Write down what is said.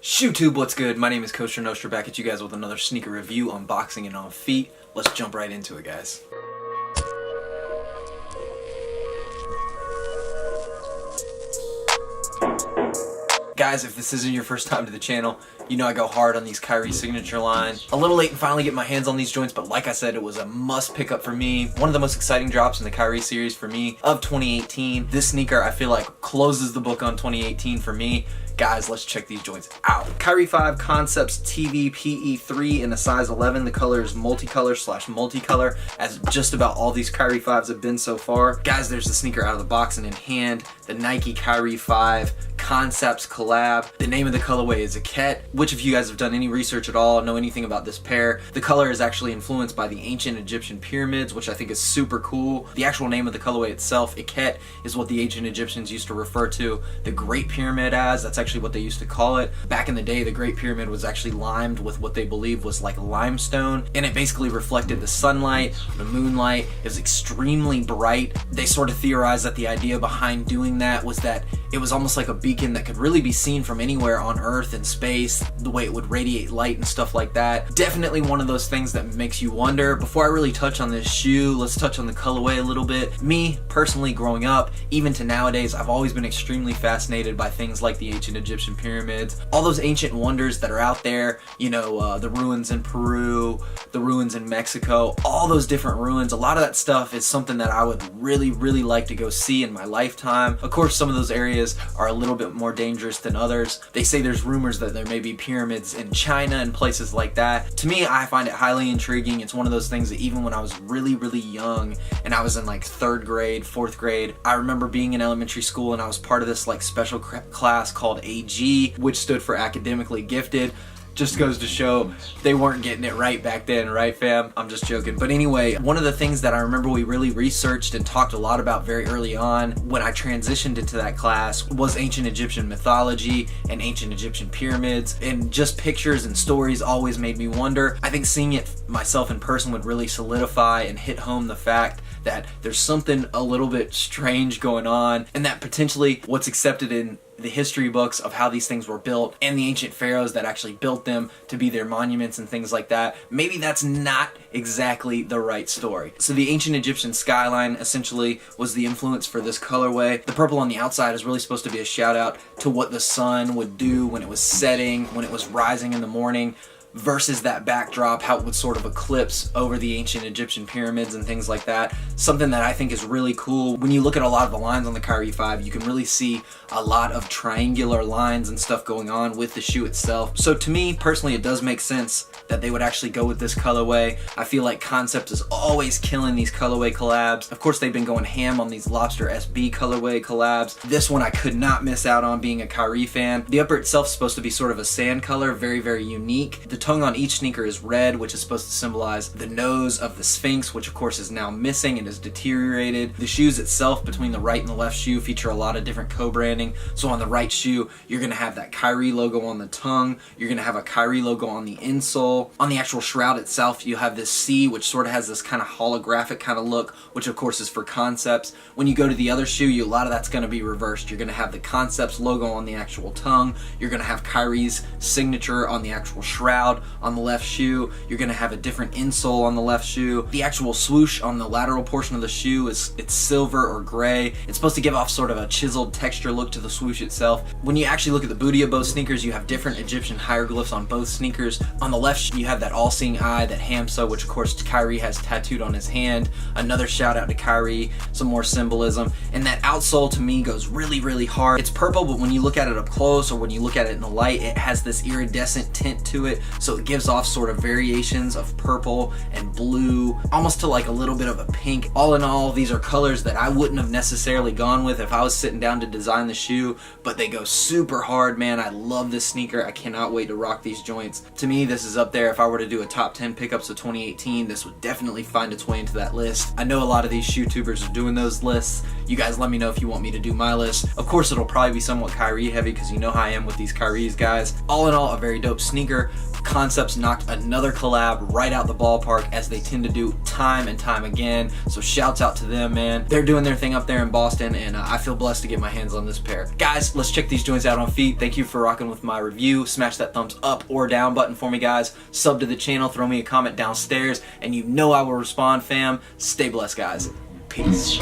YouTube, what's good? My name is Coach Nostra, back at you guys with another sneaker review, unboxing, and on feet. Let's jump right into it, guys. Guys, if this isn't your first time to the channel, you know I go hard on these Kyrie signature line. A little late in finally getting my hands on these joints, but like I said, it was a must pick up for me. One of the most exciting drops in the Kyrie series for me of 2018. This sneaker, I feel like, closes the book on 2018 for me. Guys, let's check these joints out. Kyrie 5 Concepts TV PE3 in a size 11. The color is multicolor/multicolor, as just about all these Kyrie 5s have been so far. Guys, there's the sneaker out of the box and in hand. The Nike Kyrie 5 Concepts collab. The name of the colorway is Ikhet, which if you guys have done any research at all, know anything about this pair, the color is actually influenced by the ancient Egyptian pyramids, which I think is super cool. The actual name of the colorway itself, Ikhet, is what the ancient Egyptians used to refer to the Great Pyramid as. That's actually what they used to call it. Back in the day, the Great Pyramid was actually limed with what they believed was like limestone, and it basically reflected the sunlight, the moonlight. It was extremely bright. They sort of theorized that the idea behind doing that was that it was almost like a beacon that could really be seen from anywhere on Earth and space, the way it would radiate light and stuff like that. Definitely one of those things that makes you wonder. Before I really touch on this shoe, let's touch on the colorway a little bit. Me, personally, growing up, even to nowadays, I've always been extremely fascinated by things like the ancient Egyptian pyramids, all those ancient wonders that are out there, you know, the ruins in Peru, the ruins in Mexico, all those different ruins. A lot of that stuff is something that I would really like to go see in my lifetime. Of course, some of those areas are a little bit more dangerous than others. They say there's rumors that there may be pyramids in China and places like that. To me, I find it highly intriguing. It's one of those things that even when I was really young and I was in like 3rd grade, 4th grade, I remember being in elementary school and I was part of this like special class called AG, which stood for academically gifted. Just goes to show they weren't getting it right back then, right fam? I'm just joking. But anyway, one of the things that I remember we really researched and talked a lot about very early on when I transitioned into that class was ancient Egyptian mythology and ancient Egyptian pyramids, and just pictures and stories always made me wonder. I think seeing it myself in person would really solidify and hit home the fact that there's something a little bit strange going on, and that potentially what's accepted in the history books of how these things were built and the ancient pharaohs that actually built them to be their monuments and things like that, maybe that's not exactly the right story. So the ancient Egyptian skyline essentially was the influence for this colorway. The purple on the outside is really supposed to be a shout out to what the sun would do when it was setting, when it was rising in the morning, versus that backdrop, how it would sort of eclipse over the ancient Egyptian pyramids and things like that. Something that I think is really cool. When you look at a lot of the lines on the Kyrie 5, you can really see a lot of triangular lines and stuff going on with the shoe itself. So to me, personally, it does make sense that they would actually go with this colorway. I feel like Concept is always killing these colorway collabs. Of course, they've been going ham on these Lobster SB colorway collabs. This one I could not miss out on, being a Kyrie fan. The upper itself is supposed to be sort of a sand color, very unique. The tongue on each sneaker is red, which is supposed to symbolize the nose of the Sphinx, which of course is now missing and is deteriorated. The shoes itself, between the right and the left shoe, feature a lot of different co-branding. So on the right shoe, you're gonna have that Kyrie logo on the tongue. You're gonna have a Kyrie logo on the insole. On the actual shroud itself, you have this C, which sort of has this kind of holographic kind of look, which of course is for Concepts. When you go to the other shoe, a lot of that's gonna be reversed. You're gonna have the Concepts logo on the actual tongue. You're gonna have Kyrie's signature on the actual shroud. On the left shoe, you're gonna have a different insole on the left shoe. The actual swoosh on the lateral portion of the shoe it's silver or gray. It's supposed to give off sort of a chiseled texture look to the swoosh itself. When you actually look at the booty of both sneakers, you have different Egyptian hieroglyphs on both sneakers. On the left, you have that all-seeing eye, that Hamsa, which of course Kyrie has tattooed on his hand. Another shout out to Kyrie, some more symbolism. And that outsole to me goes really hard. It's purple, but when you look at it up close or when you look at it in the light, it has this iridescent tint to it. So it gives off sort of variations of purple and blue, almost to like a little bit of a pink. All in all, these are colors that I wouldn't have necessarily gone with if I was sitting down to design the shoe, but they go super hard, man. I love this sneaker. I cannot wait to rock these joints. To me, this is up there. If I were to do a top 10 pickups of 2018, this would definitely find its way into that list. I know a lot of these shoe tubers are doing those lists. You guys let me know if you want me to do my list. Of course, it'll probably be somewhat Kyrie heavy because you know how I am with these Kyries, guys. All in all, a very dope sneaker. Concepts knocked another collab right out the ballpark, as they tend to do time and time again. So shouts out to them, man. They're doing their thing up there in Boston, and I feel blessed to get my hands on this pair. Guys, let's check these joints out on feet. Thank you for rocking with my review. Smash that thumbs up or down button for me, guys. Sub to the channel, throw me a comment downstairs, and you know I will respond, fam. Stay blessed, guys. Peace.